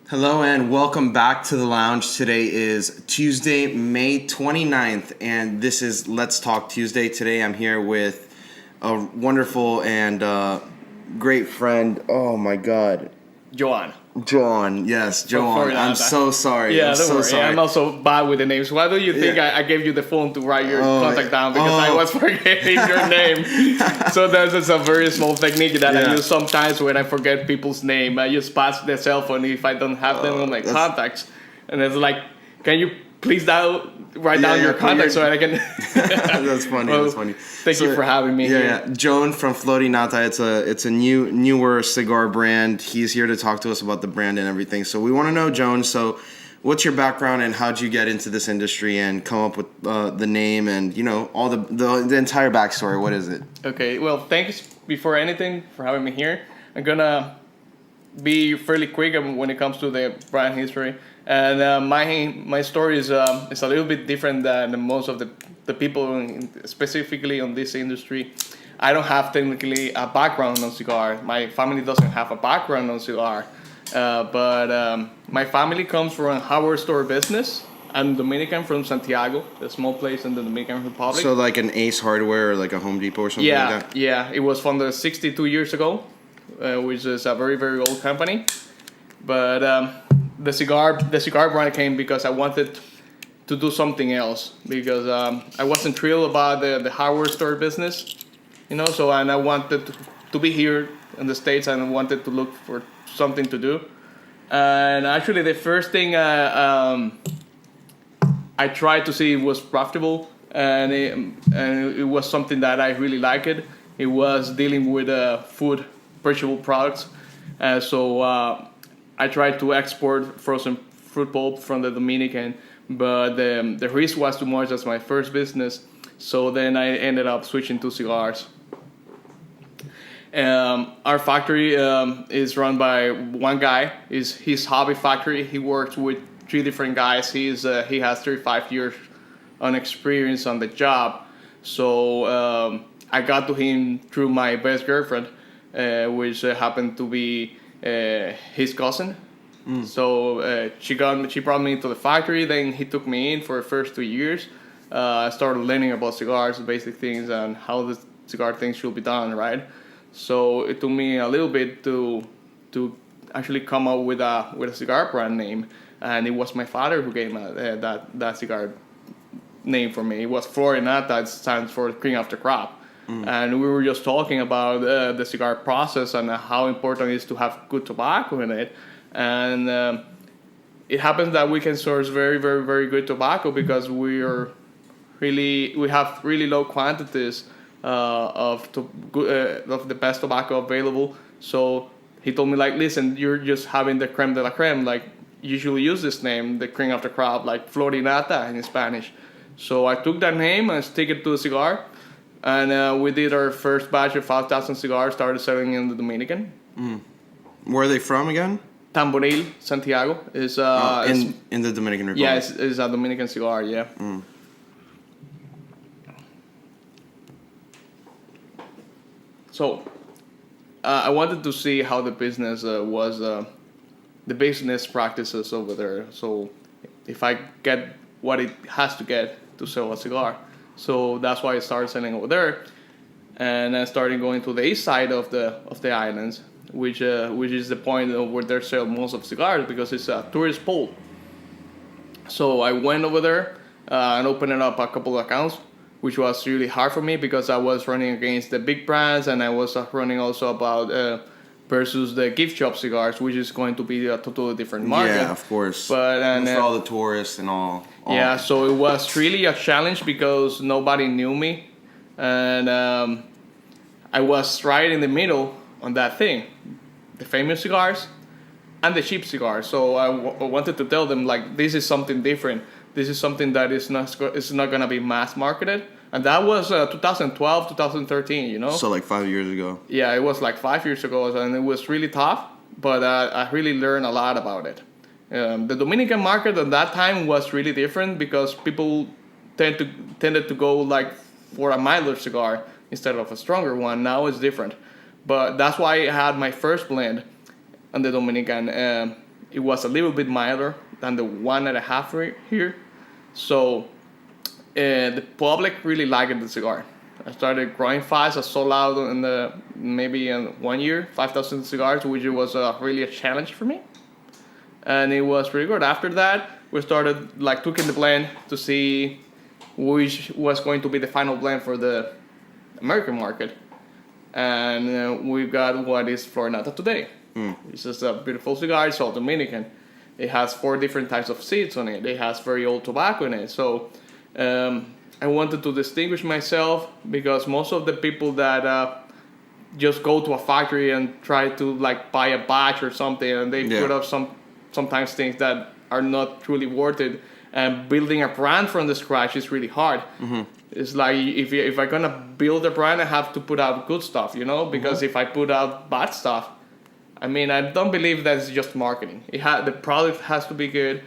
Hello and welcome back to the lounge. Today is Tuesday, May 29th, and this is Let's Talk Tuesday. Today I'm here with a wonderful and great friend. Oh my God. Joan. Joan, yes, Joan. I'm so sorry. Yeah, I'm don't so worry. sorry. I'm also bad with the names. Why don't you think I gave you the phone to write your contact down because I was forgetting your name. So that's just a very small technique that I use sometimes when I forget people's name. I just pass the cell phone if I don't have them on my contacts, and it's like, can you please write down your contact so I can. That's funny. Well, that's funny. Thank you for having me here. Yeah, Joan from Flor y Nata. It's a newer cigar brand. He's here to talk to us about the brand and everything. So we want to know, Joan. So, what's your background and how'd you get into this industry and come up with the name and all the entire backstory? What is it? Okay. Well, thanks before anything for having me here. I'm gonna be fairly quick when it comes to the brand history. And my story is a little bit different than most of the people specifically on this industry. I don't have technically a background on cigar. My family doesn't have a background on cigar. But my family comes from a hardware store business. I'm Dominican from Santiago, a small place in the Dominican Republic. So like an Ace Hardware or like a Home Depot or something like that? Yeah. It was founded 62 years ago, which is a very, very old company. But the cigar brand came because I wanted to do something else because I wasn't thrilled about the hardware store business, So and I wanted to be here in the States and I wanted to look for something to do. And actually, the first thing I tried to see was profitable, and it was something that I really liked. It was dealing with food, perishable products, so. I tried to export frozen fruit pulp from the Dominican, but the risk was too much as my first business. So then I ended up switching to cigars. Our factory is run by one guy. It's his hobby factory. He works with 3 different guys. He has 35 years on experience on the job. So I got to him through my best girlfriend, which happened to be his cousin. So she brought me to the factory. Then he took me in for the first 2 years. I started learning about cigars, basic things, and how the cigar things should be done, right? So it took me a little bit to actually come up with a cigar brand name, and it was my father who gave that cigar name for me. It was Flor y Nata. It stands for cream of the crop. And we were just talking about the cigar process and how important it is to have good tobacco in it. And it happens that we can source very, very, very good tobacco because we have really low quantities of the best tobacco available. So he told me, like, listen, you're just having the creme de la creme. Like, you should use this name, the cream of the crop, like Flor y Nata in Spanish. So I took that name and stick it to the cigar. And we did our first batch of 5,000 cigars, started selling in the Dominican. Where are they from again? Tamboril, Santiago. Is in the Dominican Republic. Yeah, it's a Dominican cigar, yeah. So I wanted to see how the business was, the business practices over there. So if I get what it has to get to sell a cigar. So that's why I started selling over there, and I started going to the east side of the islands, which is the point of where they sell most of cigars because it's a tourist pool. So I went over there and opened up a couple of accounts, which was really hard for me because I was running against the big brands and I was running also about versus the gift shop cigars, which is going to be a totally different market. Yeah, of course. But for all the tourists and all. Yeah, so it was really a challenge because nobody knew me, and I was right in the middle on that thing, the famous cigars and the cheap cigars. So I wanted to tell them, like, this is something different. This is something that is not going to be mass marketed. And that was 2012, 2013, So like 5 years ago. Yeah, it was like 5 years ago, and it was really tough, but I really learned a lot about it. The Dominican market at that time was really different because people tended to go like for a milder cigar instead of a stronger one. Now it's different, but that's why I had my first blend on the Dominican. it was a little bit milder than the 1.5 here. So the public really liked the cigar. I started growing fast. I sold out in maybe in 1 year 5,000 cigars, which was really a challenge for me, and it was pretty good. After that, we started like tweaking the blend to see which was going to be the final blend for the American market, and we got what is Flor y Nata today. It's just a beautiful cigar. It's all Dominican. It has 4 different types of seeds on it. It has very old tobacco in it. So I wanted to distinguish myself, because most of the people that just go to a factory and try to like buy a batch or something, and they put up sometimes things that are not truly worth it. And building a brand from the scratch is really hard. It's like if I'm gonna build a brand, I have to put out good stuff, because if I put out bad stuff, I mean, I don't believe that's just marketing. The product has to be good.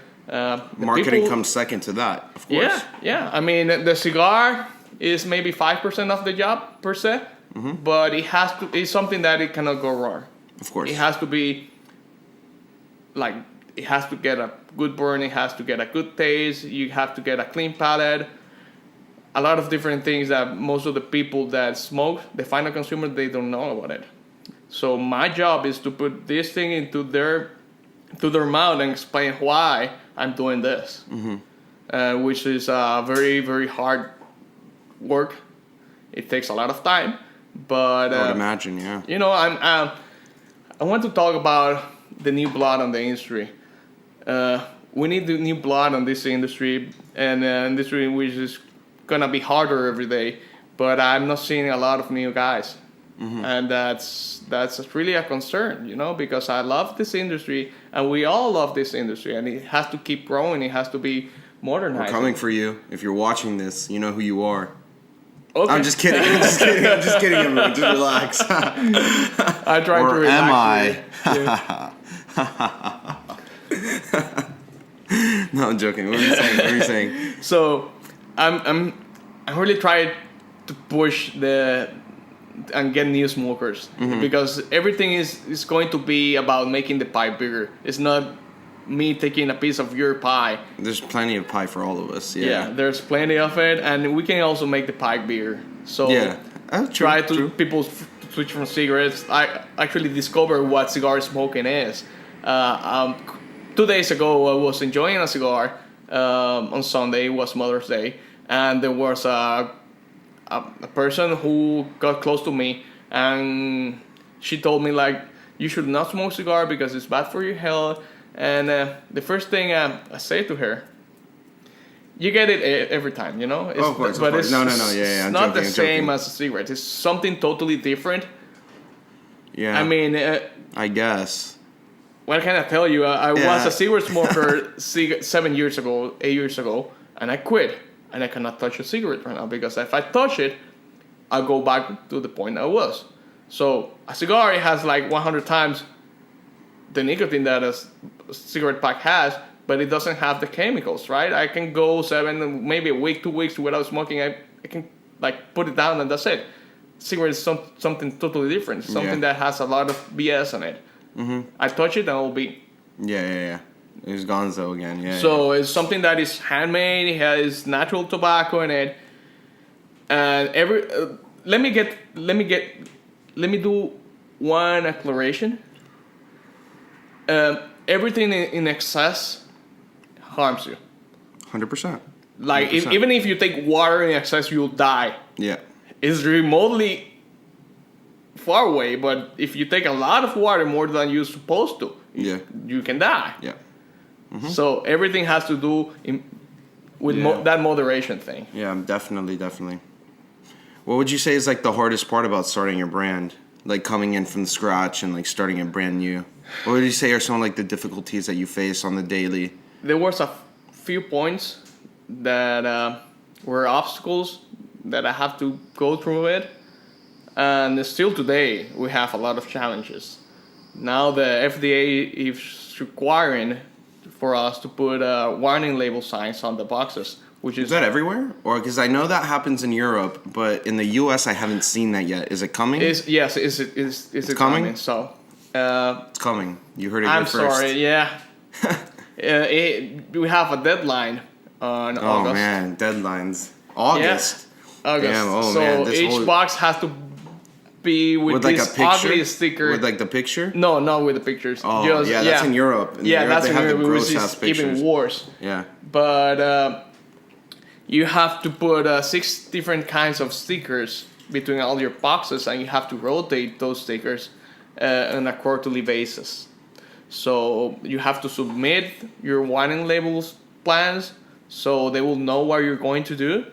Marketing comes second to that, of course. Yeah. I mean, the cigar is maybe 5% of the job per se, but it's something that it cannot go wrong. Of course. It has to be like, it has to get a good burn. It has to get a good taste. You have to get a clean palate. A lot of different things that most of the people that smoke, the final consumer, they don't know about it. So my job is to put this thing into their mouth and explain why I'm doing this, which is very, very hard work. It takes a lot of time, but I would imagine, yeah. I want to talk about the new blood on the industry. We need the new blood on this industry, and industry which is gonna be harder every day. But I'm not seeing a lot of new guys. And that's really a concern, because I love this industry, and we all love this industry, and it has to keep growing. It has to be modernized. We're coming for you. If you're watching this, you know who you are. Okay. I'm just kidding. Just relax. I try to relax. No, I'm joking. What are you saying? So, I'm really trying to push and get new smokers, because everything is going to be about making the pie bigger. It's not me taking a piece of your pie. There's plenty of pie for all of us. Yeah, there's plenty of it, and we can also make the pie bigger. So people switch from cigarettes. I actually discovered what cigar smoking is. 2 days ago, I was enjoying a cigar on Sunday. It was Mother's Day, and there was a person who got close to me, and she told me, like, you should not smoke cigar because it's bad for your health. And the first thing I say to her, you get it every time, It's, of course. It's, no. Yeah. It's not the same as a cigarette. It's something totally different. Yeah. I mean, I guess. What can I tell you? I was a cigarette smoker 8 years ago, and I quit. And I cannot touch a cigarette right now, because if I touch it, I'll go back to the point I was. So a cigar, it has like 100 times the nicotine that a cigarette pack has, but it doesn't have the chemicals, right? I can go maybe a week, 2 weeks without smoking. I can like put it down, and that's it. Cigarette is something totally different. Something that has a lot of BS in it. I touch it, and it'll be. Yeah. It's Gonzo again, yeah. So it's something that is handmade. It has natural tobacco in it, and let me do one acceleration. Everything in excess harms you. 100%. Like 100%. Even if you take water in excess, you'll die. Yeah. It's remotely far away, but if you take a lot of water, more than you're supposed to, you can die. Yeah. So everything has to do with that moderation thing. Yeah, definitely. What would you say is like the hardest part about starting your brand? Like coming in from scratch and like starting it brand new? What would you say are some of like the difficulties that you face on the daily? There was a few points that were obstacles that I have to go through it. And still today, we have a lot of challenges. Now the FDA is requiring for us to put warning label signs on the boxes, which is that everywhere? Or because I know that happens in Europe, but in the U.S. I haven't seen that yet. Is it coming? Yes, it's coming? So it's coming. You heard it here first. I'm sorry. Yeah, We have a deadline on Oh August. man, deadlines. August. August. Damn, oh so man, this each whole- box has to be with like a this picture. ugly sticker. With like the picture. No, not with the pictures. Oh Just, yeah, that's in Europe. In Yeah, Europe, that's they in have Europe, the which gross ass is pictures. even worse. Yeah. But you have to put 6 different kinds of stickers between all your boxes, and you have to rotate those stickers on a quarterly basis. So you have to submit your wine labels plans, so they will know what you're going to do.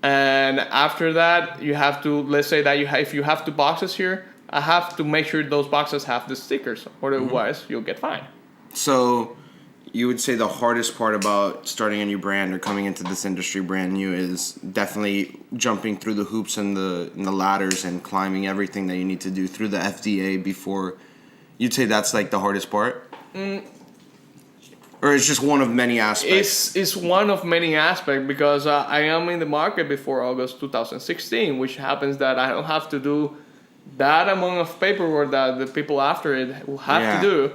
And after that, you have to, let's say that if you have 2 boxes here, I have to make sure those boxes have the stickers, otherwise you'll get fined. So, you would say the hardest part about starting a new brand or coming into this industry brand new is definitely jumping through the hoops and the ladders and climbing everything that you need to do through the FDA before. You'd say that's like the hardest part? Or it's just one of many aspects? It's one of many aspects, because I am in the market before August 2016, which happens that I don't have to do that amount of paperwork that the people after it will have to do.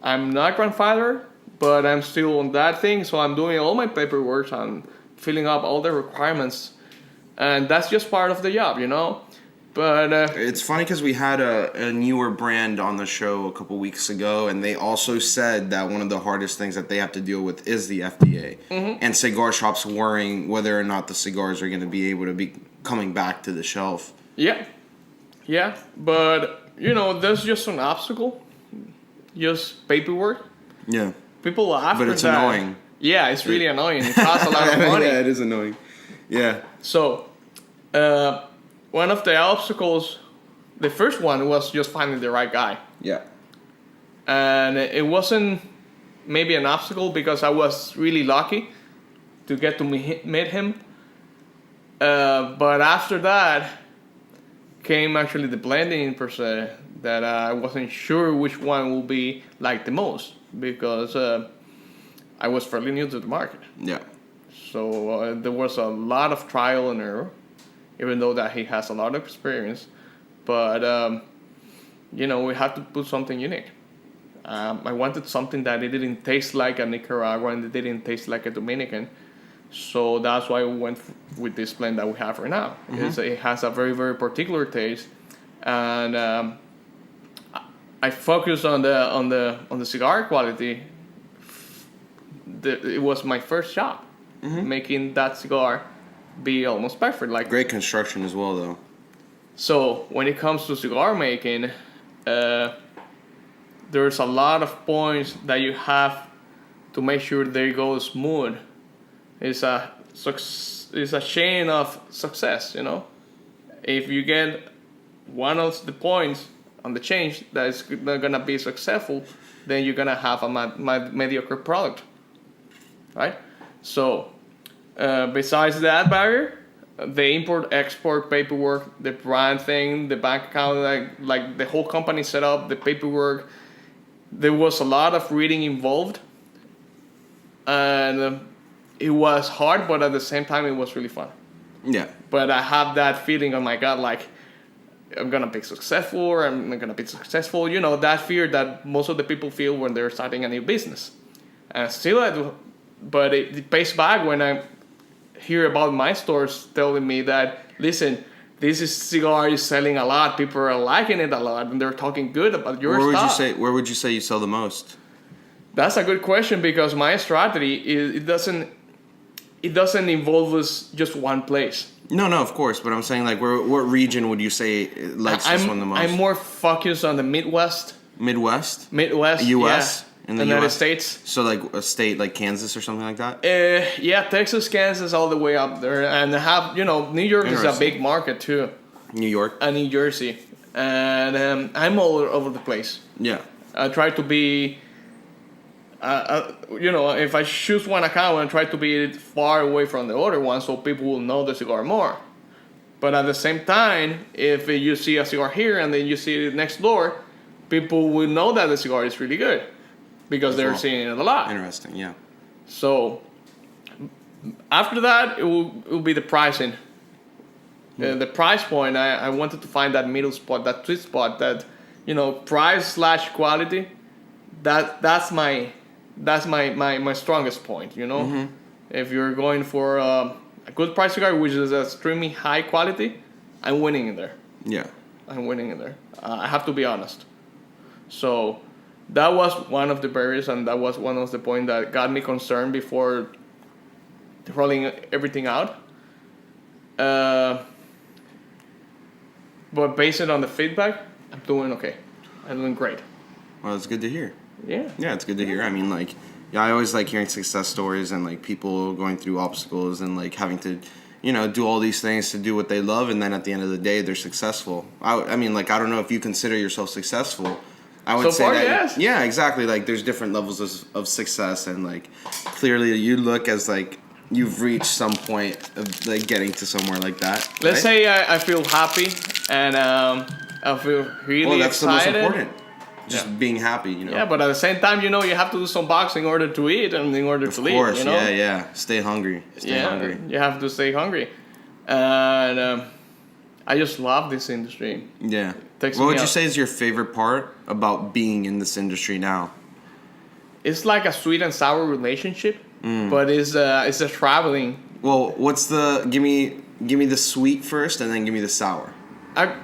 I'm not grandfather, but I'm still on that thing, so I'm doing all my paperwork, I'm filling up all the requirements, and that's just part of the job, you know? But it's funny because we had a newer brand on the show a couple weeks ago, and they also said that one of the hardest things that they have to deal with is the FDA. And cigar shops worrying whether or not the cigars are going to be able to be coming back to the shelf. Yeah, but, you know, there's just an obstacle, just paperwork. Yeah. People after But it's that, annoying. Yeah, it's really annoying. It costs a lot of money. Yeah, it is annoying. Yeah. So, one of the obstacles, the first one was just finding the right guy. Yeah. And it wasn't maybe an obstacle because I was really lucky to get to meet him. But after that came actually the blending per se, that I wasn't sure which one will be like the most, because I was fairly new to the market. Yeah. So there was a lot of trial and error, even though that he has a lot of experience. But, you know, we had to put something unique. I wanted something that it didn't taste like a Nicaraguan, it didn't taste like a Dominican. So that's why we went with this blend that we have right now. It has a very, very particular taste. And I focused on the cigar quality. It was my first job, making that cigar be almost perfect. Like, Great construction as well, though. so when it comes to cigar making, there's a lot of points that you have to make sure they go smooth. It's a chain of success, you know. If you get one of the points on the chain that is not gonna be successful, then you're gonna have a mediocre product, right? So, besides that barrier, the import-export paperwork, the brand thing, the bank account, like the whole company set up, the paperwork, there was a lot of reading involved, and it was hard, but at the same time, it was really fun. Yeah. But I have that feeling, oh my God, like, I'm gonna be successful, or I'm not gonna be successful. You know, that fear that most of the people feel when they're starting a new business. And still I do, but it pays back when I hear about my stores telling me that, listen, cigar is selling a lot, people are liking it a lot, and they're talking good about your stuff. Where would you say you sell the most? That's a good question, because my strategy is it doesn't involve us just one place. No, of course, but I'm saying like what region would you say likes this one the most? I'm more focused on the Midwest. Midwest? U.S. Yeah. In the United US? States. So like a state like Kansas or something like that? Yeah, Texas, Kansas, all the way up there, and New York is a big market too. New York. And New Jersey, and I'm all over the place. Yeah. I try to be, if I choose one account, I try to be far away from the other one so people will know the cigar more. But at the same time, if you see a cigar here and then you see it next door, people will know that the cigar is really good because they're seeing it a lot. Interesting, yeah. So after that, it will be the pricing. The price point, I wanted to find that middle spot, that sweet spot, that, price/quality. That's my That's my strongest point, you know. If you're going for a good price cigar, which is extremely high quality, I'm winning in there. Yeah. I'm winning in there. I have to be honest. So that was one of the barriers, and that was one of the points that got me concerned before rolling everything out. But based on the feedback, I'm doing okay. I'm doing great. Well, it's good to hear. Yeah. Yeah, it's good to hear. I mean, like, yeah, I always like hearing success stories and like people going through obstacles and like having to, you know, do all these things to do what they love, and then at the end of the day, they're successful. I mean, like, I don't know if you consider yourself successful. I would So say far, that. yes. Yeah, exactly. Like, there's different levels of success, and like, clearly, you look as like you've reached some point of like getting to somewhere like that. Let's right? say I feel happy and I feel really Well, that's excited. the most important. Just being happy, you know. Yeah, but at the same time, you know, you have to do some boxing in order to eat and in order to live. Of course, You know? yeah. Stay hungry. Stay hungry. You have to stay hungry, and I just love this industry. Yeah. Takes What me would you out. say is your favorite part about being in this industry now? It's like a sweet and sour relationship, but it's a traveling. Well, what's the give me the sweet first, and then give me the sour. I'm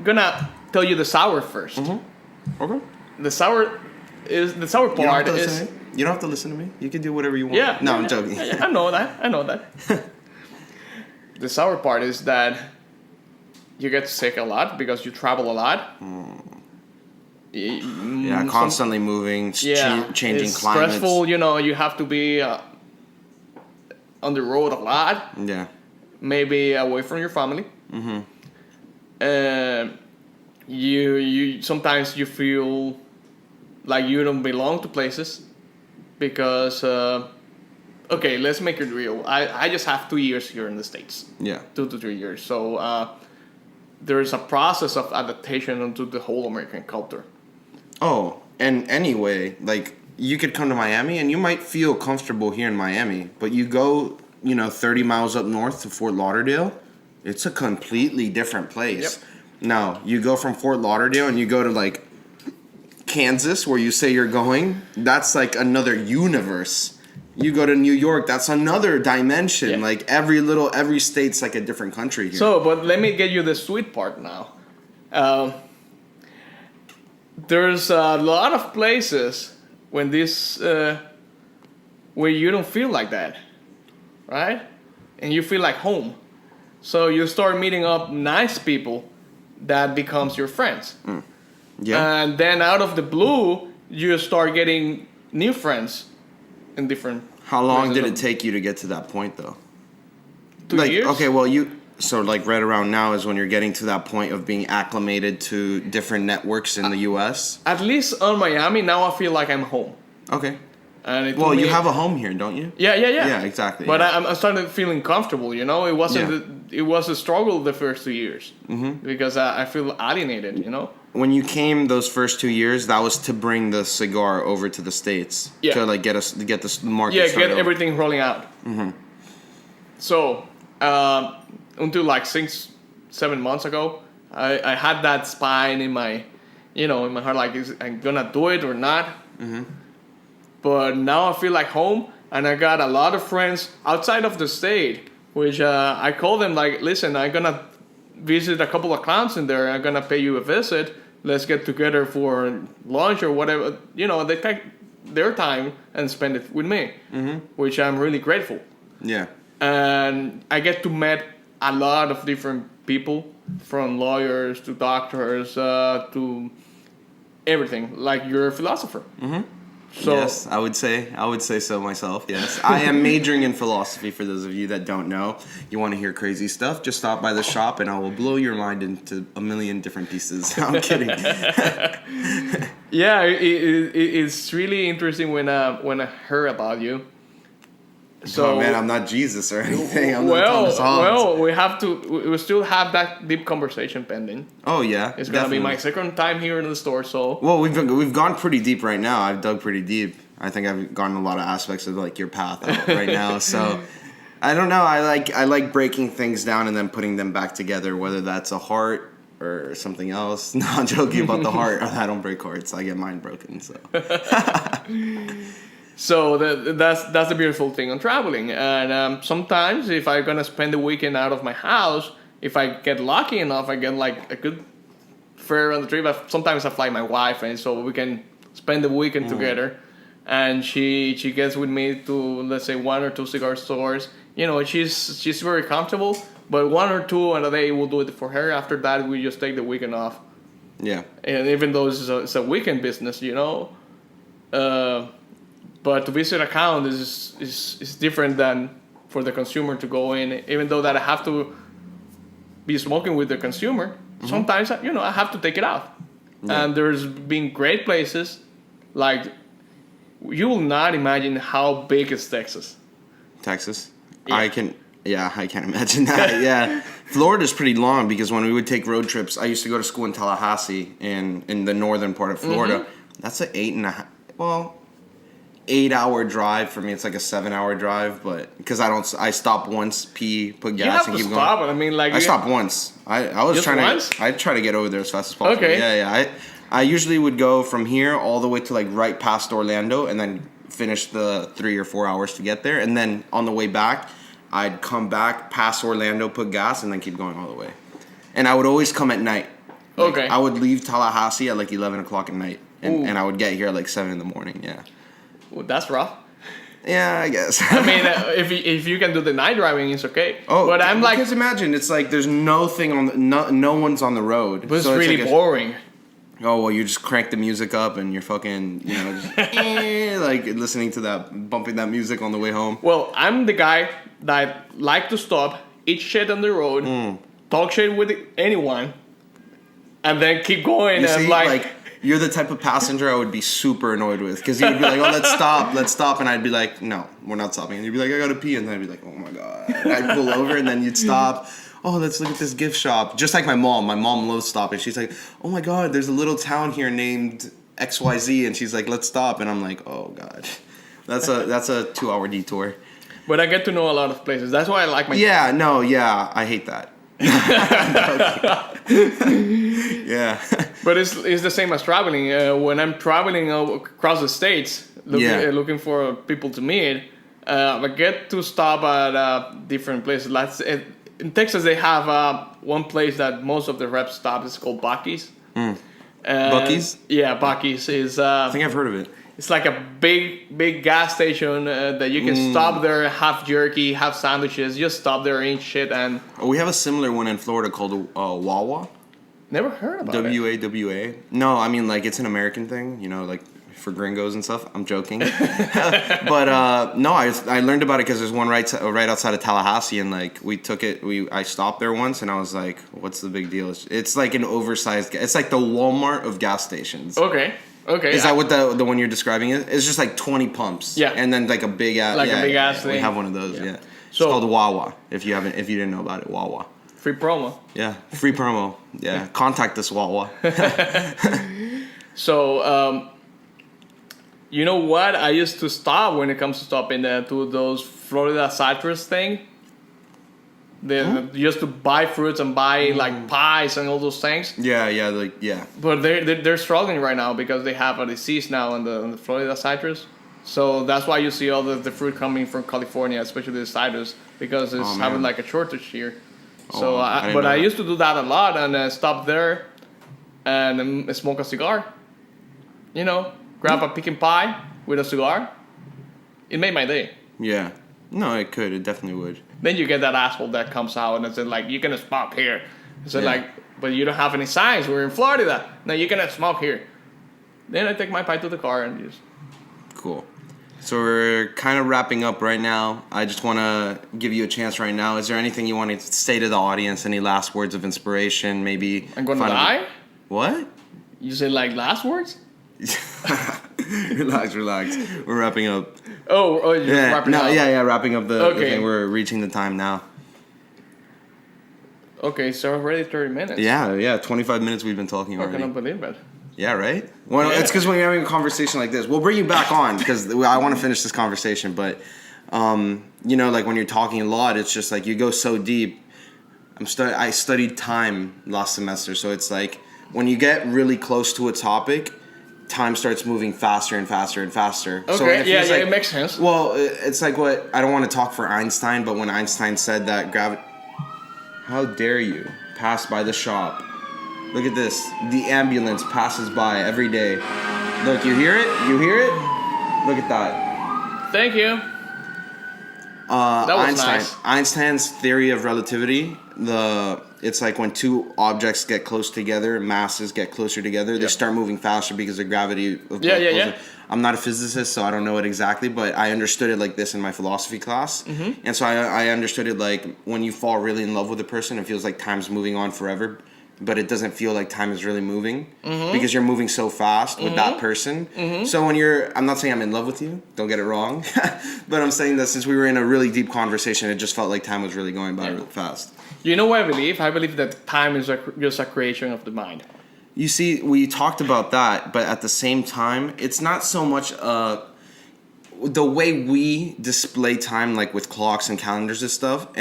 gonna tell you the sour 1st. Okay. The sour part is. You don't have to listen to me. You can do whatever you want. Yeah. No, yeah, I'm joking. yeah, I know that. The sour part is that you get sick a lot because you travel a lot. Yeah, constantly moving, changing it's climates. stressful. You know, you have to be on the road a lot. Yeah. Maybe away from your family. You sometimes you feel like you don't belong to places because okay, let's make it real. I just have 2 years here in the States. Yeah. 2 to 3 years. So there's a process of adaptation into the whole American culture. Oh, and anyway, like, you could come to Miami and you might feel comfortable here in Miami, but you go, 30 miles up north to Fort Lauderdale, it's a completely different place. Yep. Now, you go from Fort Lauderdale and you go to, like, Kansas, where you say you're going, that's like another universe. You go to New York, that's another dimension. Yeah. Like, every state's like a different country here. So, but let me get you the sweet part now. There's a lot of places when where you don't feel like that, right? And you feel like home. So you start meeting up nice people that becomes your friends. Yeah. And then out of the blue, you start getting new friends in different. How long did places. it take you to get to that point, though? 2 Like, years? okay, well, so like right around now is when you're getting to that point of being acclimated to different networks in the U.S. At least on Miami, now I feel like I'm home. Okay. And it Well, took you me- have a home here, don't you? Yeah. Yeah, exactly. But yeah. I started feeling comfortable. You know, it wasn't. It was a struggle the first 2 years because I feel alienated. You know. When you came those first 2 years, that was to bring the cigar over to the States. Yeah. To like get the market. Yeah, started get over. everything rolling out. So until like 6-7 months ago, I had that spine in my, in my heart, like, is I'm gonna do it or not? But now I feel like home, and I got a lot of friends outside of the state, which I call them like, listen, I'm gonna visit a couple of clients in there. I'm gonna pay you a visit. Let's get together for lunch or whatever. They take their time and spend it with me, which I'm really grateful. Yeah. And I get to meet a lot of different people, from lawyers to doctors to everything. Like, you're a philosopher. So, Yes, I would say so myself. Yes, I am majoring in philosophy. For those of you that don't know, you want to hear crazy stuff, just stop by the shop and I will blow your mind into a million different pieces. I'm kidding. yeah, it's really interesting when I heard about you. So, Oh man, I'm not Jesus or anything. I'm not Thomas well, Hobbes. we still have that deep conversation pending. Oh yeah, It's gonna be my second time here in the store, so. Well, we've gone pretty deep right now. I've dug pretty deep. I think I've gotten a lot of aspects of like your path out right now. So I don't know. I like breaking things down and then putting them back together. Whether that's a heart or something else. No, I'm joking about the heart. I don't break hearts. I get mine broken. So. So that's the beautiful thing on traveling. And sometimes if I'm gonna spend the weekend out of my house, if I get lucky enough, I get like a good fare on the trip. Sometimes I fly my wife, and so we can spend the weekend together. And she gets with me to, let's say, 1 or 2 cigar stores. You know, she's very comfortable, but 1 or 2 on a day will do it for her. After that, we just take the weekend off. Yeah. And even though it's a weekend business, you know, but to visit a account is different than for the consumer to go in. Even though that I have to be smoking with the consumer, sometimes I have to take it out. Yeah. And there's been great places like. You will not imagine how big is Texas. Texas? Yeah. I can't imagine that. Yeah. Florida's pretty long because when we would take road trips, I used to go to school in Tallahassee in the northern part of Florida. That's an 8-hour drive for me. It's like a 7-hour drive, but because I stop once, pee, put gas, and keep going. Stop. I mean, like I stopped once. I was I try to get over there as fast as possible. Okay. Yeah. I usually would go from here all the way to like right past Orlando and then finish the 3 or 4 hours to get there. And then on the way back, I'd come back past Orlando, put gas, and then keep going all the way. And I would always come at night. Like, okay. I would leave Tallahassee at like 11 o'clock at night. And I would get here at like 7 in the morning, yeah. Well, that's rough. Yeah, I guess. I mean, if you can do the night driving, it's okay. Oh, but I'm like... Because imagine, it's like there's no one's on the road. But it's really like boring. Oh, well, you just crank the music up and you're fucking, just like listening to that, bumping that music on the way home. Well, I'm the guy that like to stop, eat shit on the road, talk shit with anyone, and then keep going. You and see, like, you're the type of passenger I would be super annoyed with because you'd be like, oh, let's stop. And I'd be like, no, we're not stopping. And you'd be like, I gotta pee. And then I'd be like, oh my God. And I'd pull over and then you'd stop. Oh, let's look at this gift shop. Just like my mom. My mom loves stopping. She's like, oh my God, there's a little town here named XYZ. And she's like, let's stop. And I'm like, oh God. That's a 2-hour detour. But I get to know a lot of places. That's why I like my... Yeah, I hate that. Yeah. But it's the same as traveling. When I'm traveling across the states, looking for people to meet, I get to stop at different places. In Texas, they have one place that most of the reps stop. It's called Buc-ee's. Buc-ee's? Yeah, Buc-ee's is... I think I've heard of it. It's like a big gas station that you can stop there, have jerky, have sandwiches, just stop there, eat shit, and... We have a similar one in Florida called Wawa. Never heard about WAWA. No, I mean, like, it's an American thing, like... for gringos and stuff. I'm joking. But no, I learned about it because there's one right outside of Tallahassee, and like I stopped there once, and I was like, what's the big deal? It's like an oversized. It's like the Walmart of gas stations. Okay. Is that what the one you're describing is? It's just like 20 pumps. Yeah. And then like a big ass. Like a big ass thing. We have one of those. Yeah. It's called Wawa. If you didn't know about it, Wawa. Free promo. Yeah. Free promo. Yeah. Contact us, Wawa. So. You know what? I used to stop when it comes to stopping to those Florida citrus thing. Just to buy fruits and buy like pies and all those things. Yeah. But they're struggling right now because they have a disease now on the Florida citrus. So that's why you see all the fruit coming from California, especially the citrus, because it's having like a shortage here. So, I used to do that a lot and stop there and smoke a cigar. Grab a pecan pie with a cigar. It made my day. Yeah. No, it could. It definitely would. Then you get that asshole that comes out and says, like, you can smoke here. But you don't have any signs. We're in Florida. No, you cannot smoke here. Then I take my pie to the car and just... Cool. So we're kind of wrapping up right now. I just want to give you a chance right now. Is there anything you want to say to the audience? Any last words of inspiration? Maybe... I'm going to die? What? You said, like, last words? Relax. We're wrapping up. Wrapping up. Yeah, wrapping up the thing. We're reaching the time now. Okay, so already 30 minutes. Yeah, 25 minutes we've been talking already. I cannot believe it. Yeah, right? Well, it's because when you're having a conversation like this, we'll bring you back on because I want to finish this conversation, but, like when you're talking a lot, it's just like you go so deep. I studied time last semester, so it's like when you get really close to a topic, time starts moving faster and faster and faster. Okay, So it feels it makes sense. Well, it's like what I don't want to talk for Einstein, but when Einstein said that gravity, how dare you pass by the shop? Look at this. The ambulance passes by every day. Look, you hear it? You hear it? Look at that. Thank you. That was nice. Einstein's theory of relativity, it's like when two objects get close together, masses get closer together, they start moving faster because of gravity. Yeah. I'm not a physicist, so I don't know it exactly, but I understood it like this in my philosophy class. Mm-hmm. And so I understood it like when you fall really in love with a person, it feels like time's moving on forever, but it doesn't feel like time is really moving because you're moving so fast with that person. Mm-hmm. So when I'm not saying I'm in love with you, don't get it wrong, but I'm saying that since we were in a really deep conversation, it just felt like time was really going by really fast. You know what I believe? I believe that time is just a creation of the mind. You see, we talked about that, but at the same time, it's not so much the way we display time, like with clocks and calendars and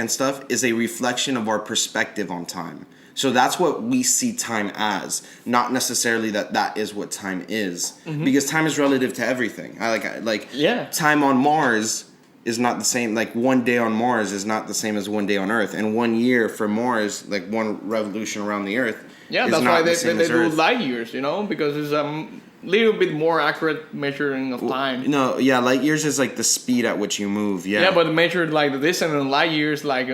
stuff, is a reflection of our perspective on time. So that's what we see time as, not necessarily that is what time is, because time is relative to everything. Time on Mars is not the same. Like 1 day on Mars is not the same as 1 day on Earth, and 1 year for Mars, like one revolution around the Earth. Yeah, is that's not why the same they as do Earth. light years, because it's a little bit more accurate measuring of time. No, yeah, light years is like the speed at which you move. Yeah. Yeah, but measured like the distance in light years, like.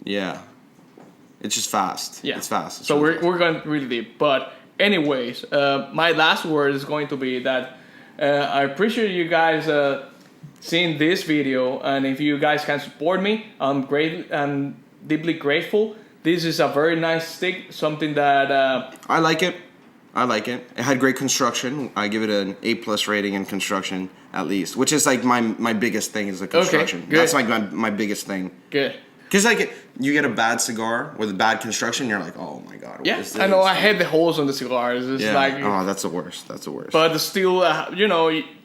Yeah. It's just fast. Yeah. It's fast. So we're going really deep. But anyways, my last word is going to be that I appreciate you guys seeing this video, and if you guys can support me, I'm deeply grateful. This is a very nice stick, something that I like it. It had great construction. I give it an A+ rating in construction at least, which is like my biggest thing is the construction. Okay, good. That's like my biggest thing. Good. Because like you get a bad cigar with a bad construction, you're like, oh my god. What is this? I know. I hate the holes on the cigars. It's like that's the worst. But still,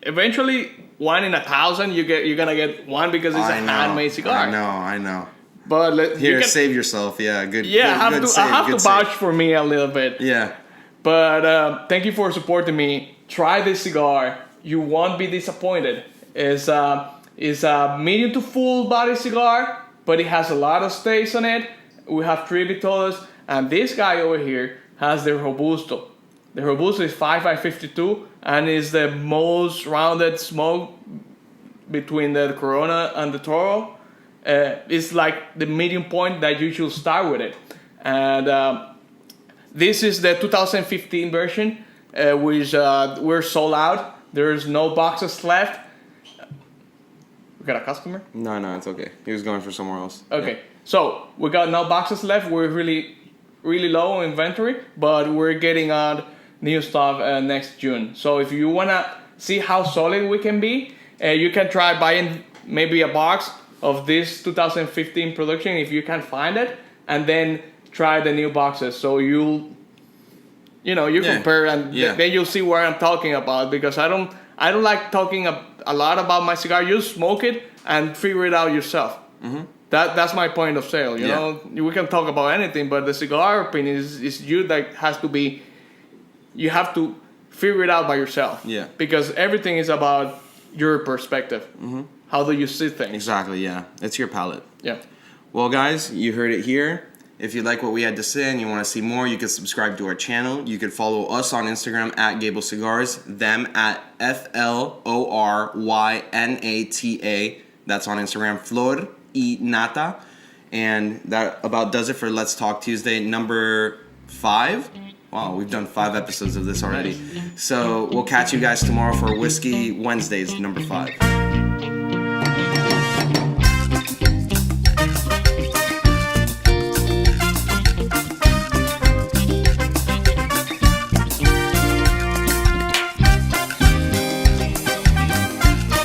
eventually 1 in 1,000, you're gonna get one because it's a handmade cigar. I know. But save yourself. Yeah, good. Yeah, I have to vouch for me a little bit. Yeah. But thank you for supporting me. Try this cigar. You won't be disappointed. It's a medium to full body cigar, but it has a lot of stays on it. We have 3 vitolas, and this guy over here has the Robusto. The Robusto is 5x52 and is the most rounded smoke between the Corona and the Toro. It's like the medium point that you should start with it. And this is the 2015 version, which we're sold out. There's no boxes left. We got a customer? No, it's okay. He was going for somewhere else. Okay, yeah. So we got no boxes left. We're really, really low on inventory, but we're getting on new stuff next June. So if you wanna see how solid we can be, you can try buying maybe a box of this 2015 production if you can find it, and then try the new boxes. So you compare, and then you'll see what I'm talking about, because I don't like talking a lot about my cigar. You smoke it and figure it out yourself. Mm-hmm. That's my point of sale. You know, we can talk about anything, but the cigar opinion is you that has to be. You have to figure it out by yourself. Yeah. Because everything is about your perspective. Mm-hmm. How do you see things? Exactly. Yeah. It's your palate. Yeah. Well, guys, you heard it here. If you like what we had to say and you want to see more, you can subscribe to our channel. You can follow us on Instagram at Gable Cigars, them at FLORYNATA. That's on Instagram, Flor y Nata. And that about does it for Let's Talk Tuesday number 5. Wow, we've done 5 episodes of this already. So we'll catch you guys tomorrow for Whiskey Wednesdays number 5.